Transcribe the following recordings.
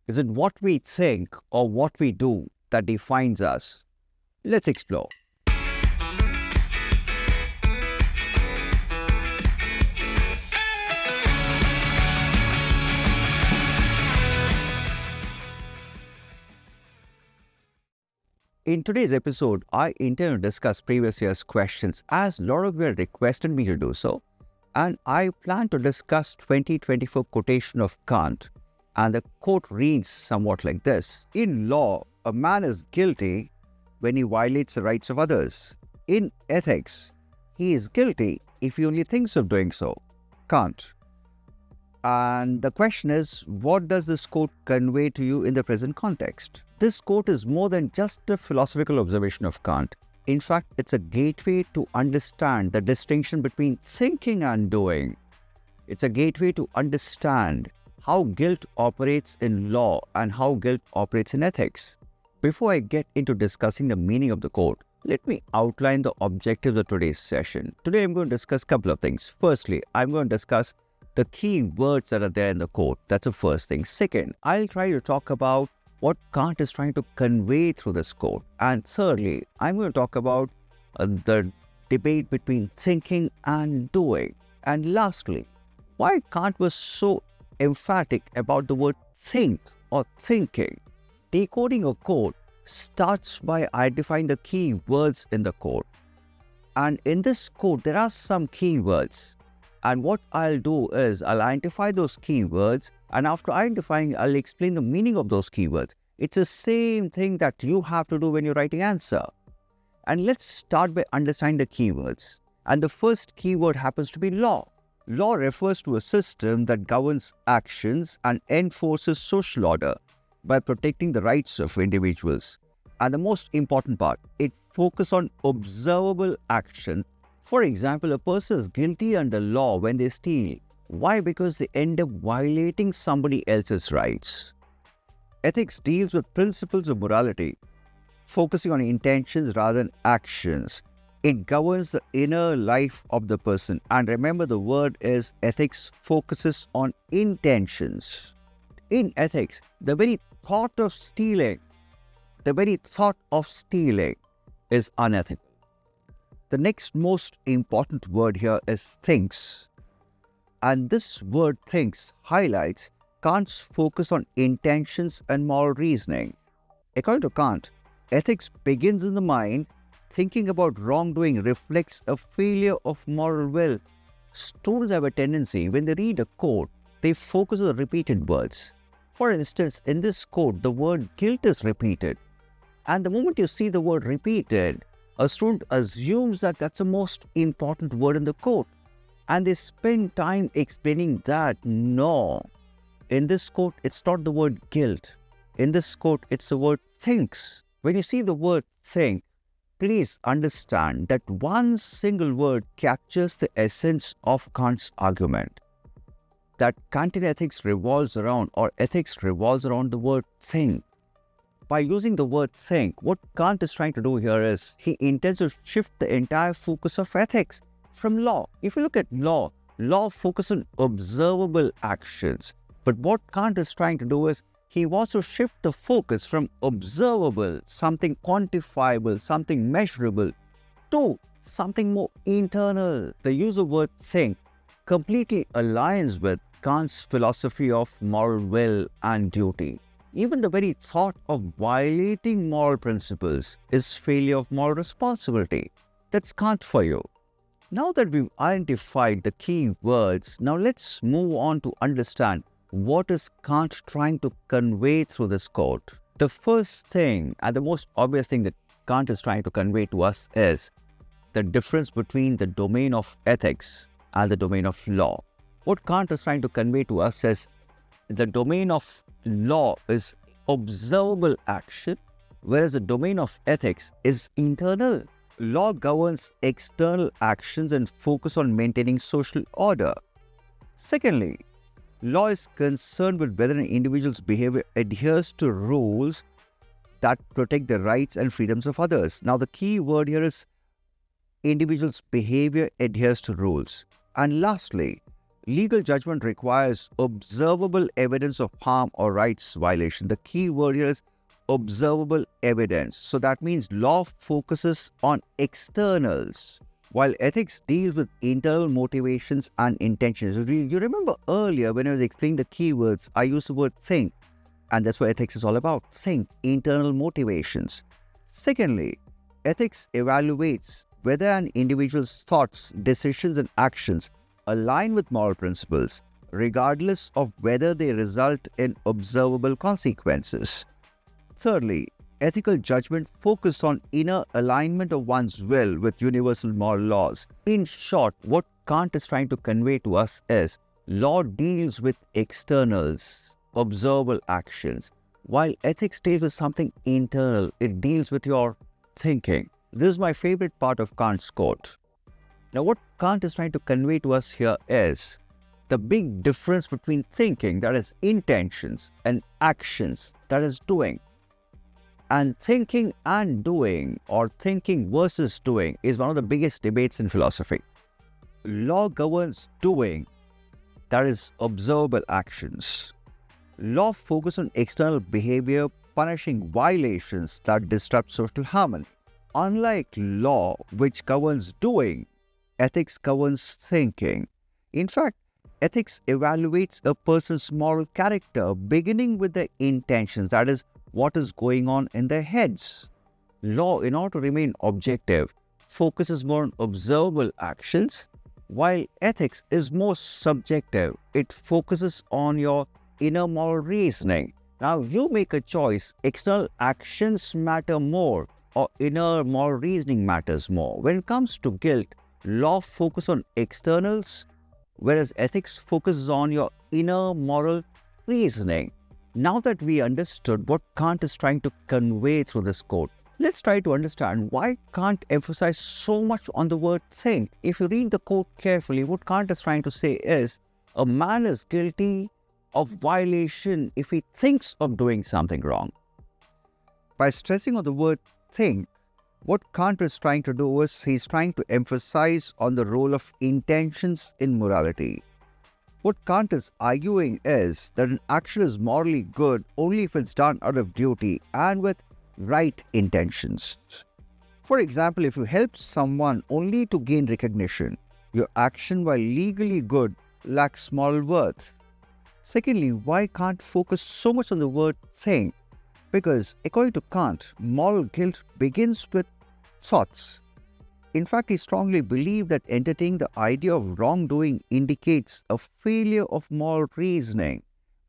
Is it what we think or what we do that defines us? Let's explore. In today's episode, I intend to discuss previous year's questions as a lot of you have requested me to do so, and I plan to discuss 2024 quotation of Kant, and the quote reads somewhat like this. In law, a man is guilty when he violates the rights of others. In ethics, he is guilty if he only thinks of doing so. Kant. And the question is, what does this quote convey to you in the present context? This quote is more than just a philosophical observation of Kant. In fact, it's a gateway to understand the distinction between thinking and doing. It's a gateway to understand how guilt operates in law and how guilt operates in ethics. Before I get into discussing the meaning of the quote, let me outline the objectives of today's session. Today, I'm going to discuss a couple of things. Firstly, I'm going to discuss the key words that are there in the quote. That's the first thing. Second, I'll try to talk about what Kant is trying to convey through this quote. And thirdly, I'm going to talk about the debate between thinking and doing. And lastly, why Kant was so emphatic about the word think or thinking. Decoding a quote starts by identifying the key words in the quote. And in this quote, there are some key words. And what I'll do is I'll identify those keywords, and after identifying, I'll explain the meaning of those keywords. It's the same thing that you have to do when you're writing answer. And let's start by understanding the keywords. And the first keyword happens to be law. Law refers to a system that governs actions and enforces social order by protecting the rights of individuals. And the most important part, it focuses on observable action. For example, a person is guilty under law when they steal. Why? Because they end up violating somebody else's rights. Ethics deals with principles of morality, focusing on intentions rather than actions. It governs the inner life of the person. And remember, the word is ethics focuses on intentions. In ethics, the very thought of stealing is unethical. The next most important word here is thinks. And this word thinks highlights Kant's focus on intentions and moral reasoning. According to Kant, ethics begins in the mind. Thinking about wrongdoing reflects a failure of moral will. Students have a tendency, when they read a quote, they focus on the repeated words. For instance, in this quote, the word guilt is repeated. And the moment you see the word repeated, a student assumes that that's the most important word in the quote. And they spend time explaining that no. In this quote, it's not the word guilt. In this quote, it's the word thinks. When you see the word think, please understand that one single word captures the essence of Kant's argument. That Kantian ethics revolves around, or ethics revolves around the word think. By using the word think, what Kant is trying to do here is he intends to shift the entire focus of ethics from law. If you look at law focuses on observable actions. But what Kant is trying to do is he wants to shift the focus from observable, something quantifiable, something measurable, to something more internal. The use of word think completely aligns with Kant's philosophy of moral will and duty. Even the very thought of violating moral principles is failure of moral responsibility. That's Kant for you. Now that we've identified the key words, now let's move on to understand what is Kant trying to convey through this quote. The first thing and the most obvious thing that Kant is trying to convey to us is the difference between the domain of ethics and the domain of law. What Kant is trying to convey to us is the domain of law is observable action, whereas the domain of ethics is internal. Law governs external actions and focus on maintaining social order. Secondly, law is concerned with whether an individual's behavior adheres to rules that protect the rights and freedoms of others. Now, the key word here is individual's behavior adheres to rules. And lastly, Legal judgment requires observable evidence of harm or rights violation. The key word here is observable evidence. So that means law focuses on externals, while ethics deals with internal motivations and intentions. You remember earlier when I was explaining the keywords, I used the word think, and that's what ethics is all about. Think, internal motivations. Secondly, ethics evaluates whether an individual's thoughts, decisions, and actions align with moral principles, regardless of whether they result in observable consequences. Thirdly, ethical judgment focuses on inner alignment of one's will with universal moral laws. In short, what Kant is trying to convey to us is law deals with externals, observable actions, while ethics deals with something internal. It deals with your thinking. This is my favorite part of Kant's quote. Now, what Kant is trying to convey to us here is the big difference between thinking, that is intentions, and actions, that is doing. And thinking and doing, or thinking versus doing, is one of the biggest debates in philosophy. Law governs doing, that is observable actions. Law focuses on external behavior, punishing violations that disrupt social harmony. Unlike law, which governs doing, ethics governs thinking. In fact, ethics evaluates a person's moral character beginning with their intentions, that is, what is going on in their heads. Law, in order to remain objective, focuses more on observable actions, while ethics is more subjective. It focuses on your inner moral reasoning. Now, you make a choice. External actions matter more, or inner moral reasoning matters more. When it comes to guilt, law focuses on externals, whereas ethics focuses on your inner moral reasoning. Now that we understood what Kant is trying to convey through this quote, let's try to understand why Kant emphasized so much on the word think. If you read the quote carefully, what Kant is trying to say is, a man is guilty of violation if he thinks of doing something wrong. By stressing on the word think, what Kant is trying to do is he's trying to emphasize on the role of intentions in morality. What Kant is arguing is that an action is morally good only if it's done out of duty and with right intentions. For example, if you help someone only to gain recognition, your action, while legally good, lacks moral worth. Secondly, why Kant focus so much on the word think? Because according to Kant, moral guilt begins with thoughts. In fact, he strongly believed that entertaining the idea of wrongdoing indicates a failure of moral reasoning.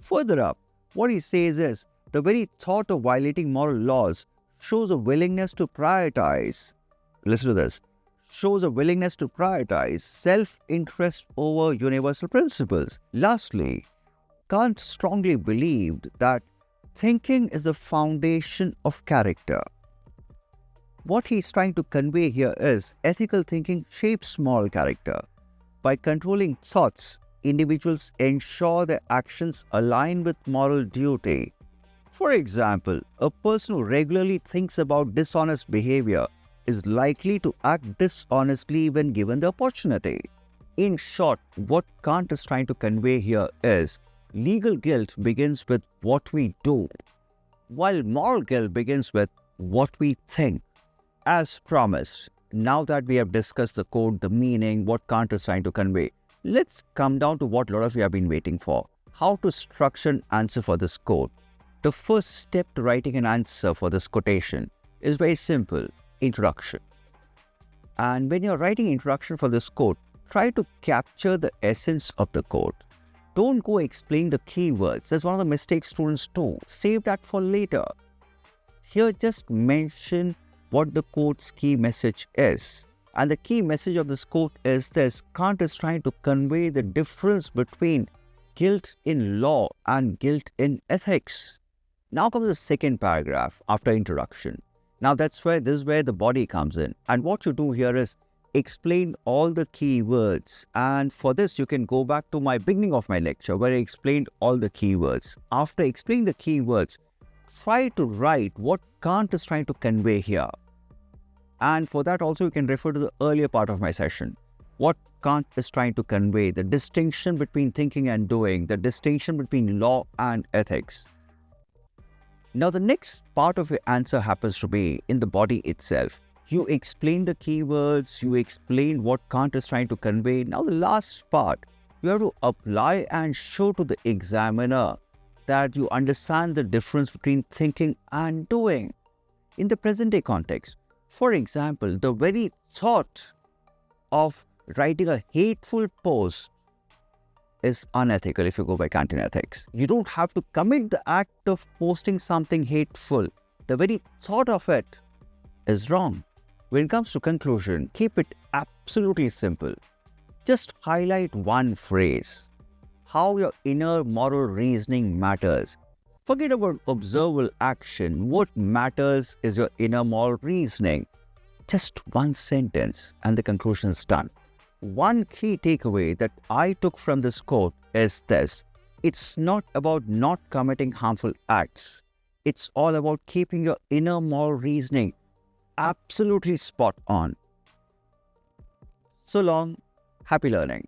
Further up, what he says is, the very thought of violating moral laws shows a willingness to prioritize, listen to this, shows a willingness to prioritize self-interest over universal principles. Lastly, Kant strongly believed that thinking is the foundation of character. What he's trying to convey here is ethical thinking shapes moral character. By controlling thoughts, individuals ensure their actions align with moral duty. For example, a person who regularly thinks about dishonest behavior is likely to act dishonestly when given the opportunity. In short, what Kant is trying to convey here is legal guilt begins with what we do, while moral guilt begins with what we think. As promised, now that we have discussed the quote, the meaning, what Kant is trying to convey, let's come down to what a lot of you have been waiting for. How to structure an answer for this quote. The first step to writing an answer for this quotation is very simple, introduction. And when you're writing introduction for this quote, try to capture the essence of the quote. Don't go explain the keywords. That's one of the mistakes students do. Save that for later. Here, just mention what the quote's key message is. And the key message of this quote is this: Kant is trying to convey the difference between guilt in law and guilt in ethics. Now comes the second paragraph after introduction. Now this is where the body comes in. And what you do here is explain all the key words. And for this, you can go back to my beginning of my lecture where I explained all the key words. After explaining the key words, try to write what Kant is trying to convey here. And for that also, you can refer to the earlier part of my session. what Kant is trying to convey, the distinction between thinking and doing, the distinction between law and ethics. Now, the next part of your answer happens to be in the body itself. You explain the keywords, you explain what Kant is trying to convey. Now, the last part, you have to apply and show to the examiner that you understand the difference between thinking and doing in the present day context. For example, the very thought of writing a hateful post is unethical if you go by Kantian ethics. You don't have to commit the act of posting something hateful. The very thought of it is wrong. When it comes to conclusion, keep it absolutely simple. Just highlight one phrase, how your inner moral reasoning matters. Forget about observable action. What matters is your inner moral reasoning. Just one sentence and the conclusion is done. One key takeaway that I took from this quote is this: it's not about not committing harmful acts. It's all about keeping your inner moral reasoning absolutely spot on. So long, happy learning.